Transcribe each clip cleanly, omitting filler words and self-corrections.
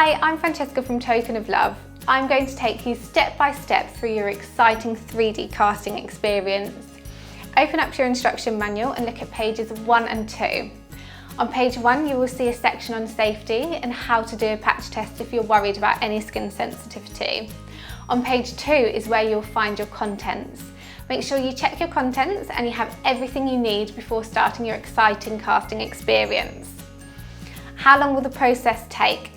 Hi, I'm Francesca from Token of Love. I'm going to take you step by step through your exciting 3D casting experience. Open up your instruction manual and look at pages 1 and 2. On page 1 you will see a section on safety and how to do a patch test if you're worried about any skin sensitivity. On page 2 is where you'll find your contents. Make sure you check your contents and you have everything you need before starting your exciting casting experience. How long will the process take?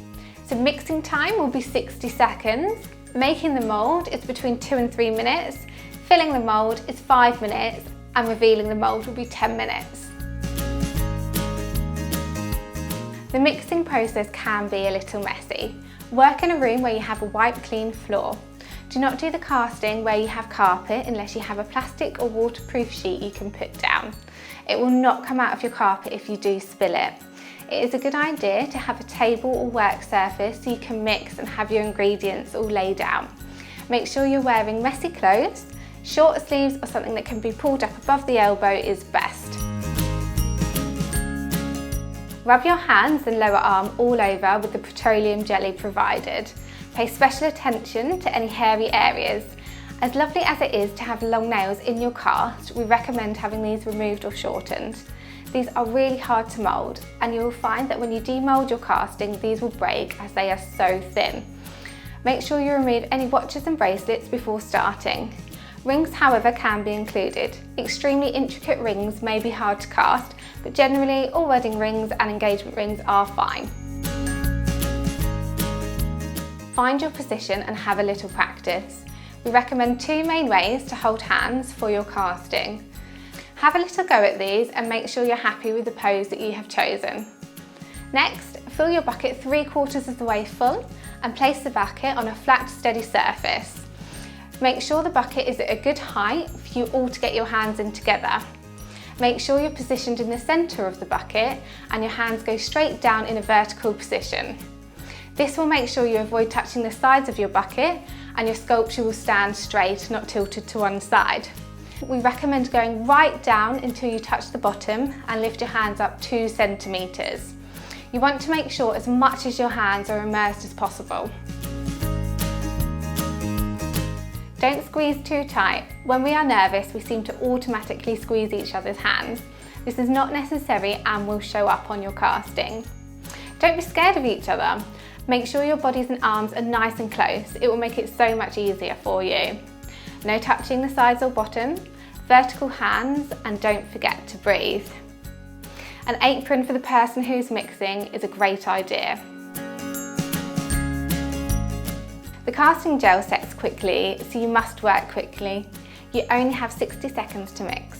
So mixing time will be 60 seconds, making the mould is between 2 and 3 minutes, filling the mould is 5 minutes, and revealing the mould will be 10 minutes. The mixing process can be a little messy. Work in a room where you have a wiped clean floor. Do not do the casting where you have carpet unless you have a plastic or waterproof sheet you can put down. It will not come out of your carpet if you do spill it. It is a good idea to have a table or work surface so you can mix and have your ingredients all laid out. Make sure you're wearing messy clothes. Short sleeves or something that can be pulled up above the elbow is best. Rub your hands and lower arm all over with the petroleum jelly provided. Pay special attention to any hairy areas. As lovely as it is to have long nails in your cast, we recommend having these removed or shortened. These are really hard to mould, and you will find that when you demould your casting, these will break as they are so thin. Make sure you remove any watches and bracelets before starting. Rings, however, can be included. Extremely intricate rings may be hard to cast, but generally all wedding rings and engagement rings are fine. Find your position and have a little practice. We recommend 2 main ways to hold hands for your casting. Have a little go at these and make sure you're happy with the pose that you have chosen. Next, fill your bucket 3/4 of the way full and place the bucket on a flat, steady surface. Make sure the bucket is at a good height for you all to get your hands in together. Make sure you're positioned in the centre of the bucket and your hands go straight down in a vertical position. This will make sure you avoid touching the sides of your bucket and your sculpture will stand straight, not tilted to one side. We recommend going right down until you touch the bottom and lift your hands up 2 centimetres. You want to make sure as much as your hands are immersed as possible. Don't squeeze too tight. When we are nervous, we seem to automatically squeeze each other's hands. This is not necessary and will show up on your casting. Don't be scared of each other. Make sure your bodies and arms are nice and close. It will make it so much easier for you. No touching the sides or bottom, vertical hands, and don't forget to breathe. An apron for the person who's mixing is a great idea. The casting gel sets quickly, so you must work quickly. You only have 60 seconds to mix.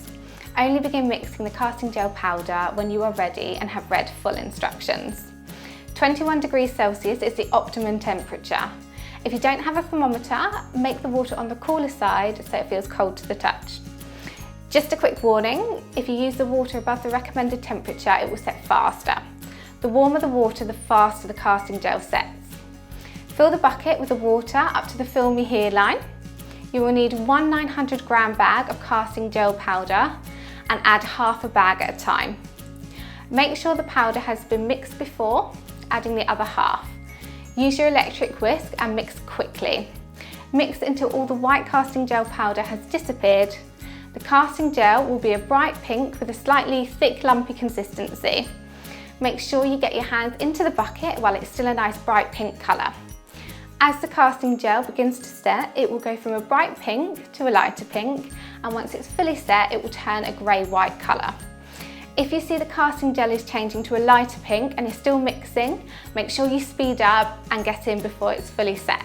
Only begin mixing the casting gel powder when you are ready and have read full instructions. 21 degrees Celsius is the optimum temperature. If you don't have a thermometer, make the water on the cooler side so it feels cold to the touch. Just a quick warning, if you use the water above the recommended temperature, it will set faster. The warmer the water, the faster the casting gel sets. Fill the bucket with the water up to the Fill Me Here line. You will need 1 900-gram bag of casting gel powder and add half a bag at a time. Make sure the powder has been mixed before, adding the other half. Use your electric whisk and mix quickly. Mix until all the white casting gel powder has disappeared. The casting gel will be a bright pink with a slightly thick, lumpy consistency. Make sure you get your hands into the bucket while it's still a nice bright pink colour. As the casting gel begins to set, it will go from a bright pink to a lighter pink, and once it's fully set, it will turn a grey-white colour. If you see the casting gel is changing to a lighter pink and you're still mixing, make sure you speed up and get in before it's fully set.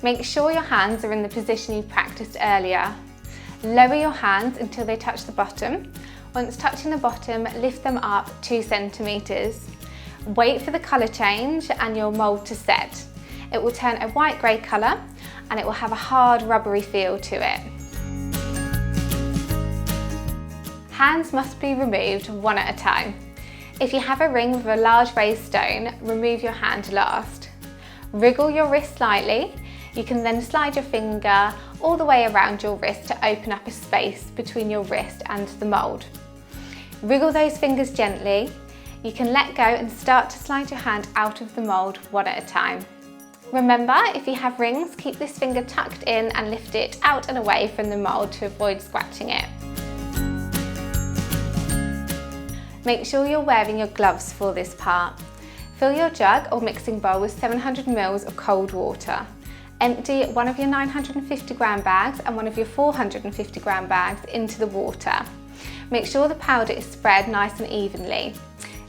Make sure your hands are in the position you practiced earlier. Lower your hands until they touch the bottom. Once touching the bottom, lift them up 2 centimetres. Wait for the colour change and your mould to set. It will turn a white-grey colour and it will have a hard, rubbery feel to it. Hands must be removed one at a time. If you have a ring with a large raised stone, remove your hand last. Wriggle your wrist slightly. You can then slide your finger all the way around your wrist to open up a space between your wrist and the mould. Wriggle those fingers gently. You can let go and start to slide your hand out of the mould one at a time. Remember, if you have rings, keep this finger tucked in and lift it out and away from the mould to avoid scratching it. Make sure you're wearing your gloves for this part. Fill your jug or mixing bowl with 700 ml of cold water. Empty one of your 950 gram bags and one of your 450 gram bags into the water. Make sure the powder is spread nice and evenly.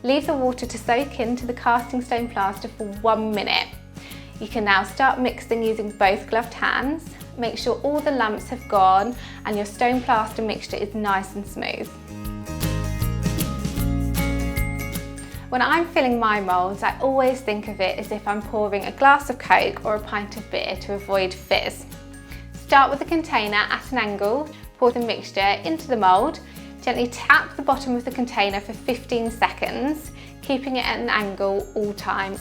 Leave the water to soak into the casting stone plaster for 1 minute. You can now start mixing using both gloved hands. Make sure all the lumps have gone and your stone plaster mixture is nice and smooth. When I'm filling my moulds, I always think of it as if I'm pouring a glass of Coke or a pint of beer to avoid fizz. Start with the container at an angle, pour the mixture into the mould, gently tap the bottom of the container for 15 seconds, keeping it at an angle all times.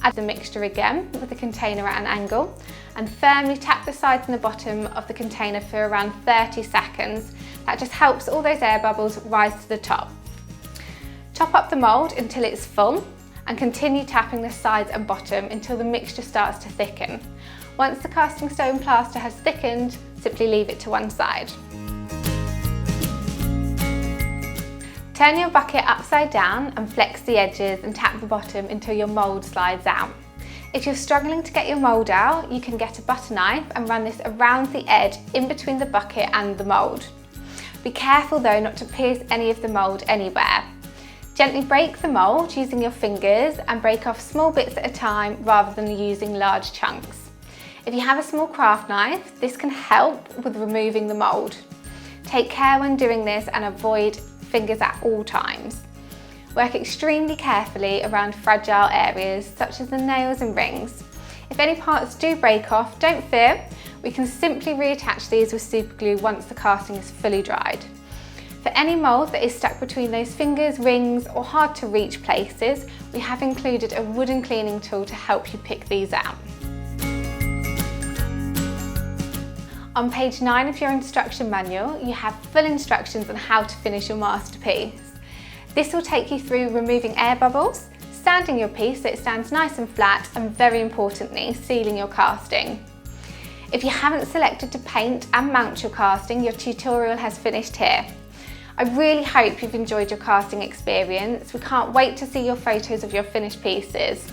Add the mixture again with the container at an angle and firmly tap the sides and the bottom of the container for around 30 seconds. That just helps all those air bubbles rise to the top. Top up the mould until it's full and continue tapping the sides and bottom until the mixture starts to thicken. Once the casting stone plaster has thickened, simply leave it to one side. Turn your bucket upside down and flex the edges and tap the bottom until your mould slides out. If you're struggling to get your mould out, you can get a butter knife and run this around the edge in between the bucket and the mould. Be careful though not to pierce any of the mould anywhere. Gently break the mould using your fingers and break off small bits at a time rather than using large chunks. If you have a small craft knife, this can help with removing the mould. Take care when doing this and avoid fingers at all times. Work extremely carefully around fragile areas such as the nails and rings. If any parts do break off, don't fear. We can simply reattach these with super glue once the casting is fully dried. For any mould that is stuck between those fingers, rings or hard to reach places, we have included a wooden cleaning tool to help you pick these out. On page 9 of your instruction manual, you have full instructions on how to finish your masterpiece. This will take you through removing air bubbles, sanding your piece so it stands nice and flat, and very importantly, sealing your casting. If you haven't selected to paint and mount your casting, your tutorial has finished here. I really hope you've enjoyed your casting experience. We can't wait to see your photos of your finished pieces.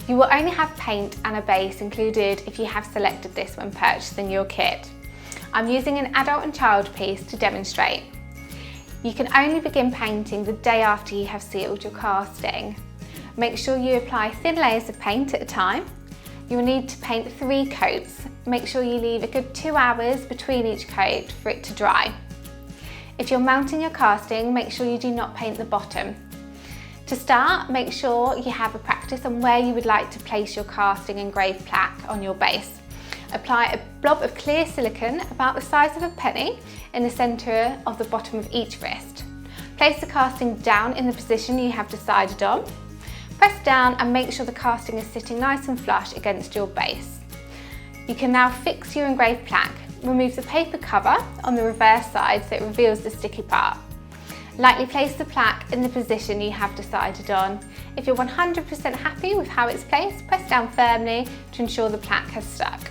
You will only have paint and a base included if you have selected this when purchasing your kit. I'm using an adult and child piece to demonstrate. You can only begin painting the day after you have sealed your casting. Make sure you apply thin layers of paint at a time. You will need to paint 3 coats. Make sure you leave a good 2 hours between each coat for it to dry. If you're mounting your casting, make sure you do not paint the bottom. To start, make sure you have a practice on where you would like to place your casting engraved plaque on your base. Apply a blob of clear silicone about the size of a penny in the centre of the bottom of each wrist. Place the casting down in the position you have decided on. Press down and make sure the casting is sitting nice and flush against your base. You can now fix your engraved plaque. Remove the paper cover on the reverse side so it reveals the sticky part. Lightly place the plaque in the position you have decided on. If you're 100% happy with how it's placed, press down firmly to ensure the plaque has stuck.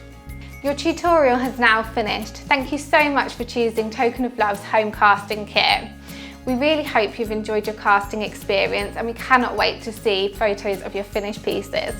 Your tutorial has now finished. Thank you so much for choosing Token of Love's home casting kit. We really hope you've enjoyed your casting experience and we cannot wait to see photos of your finished pieces.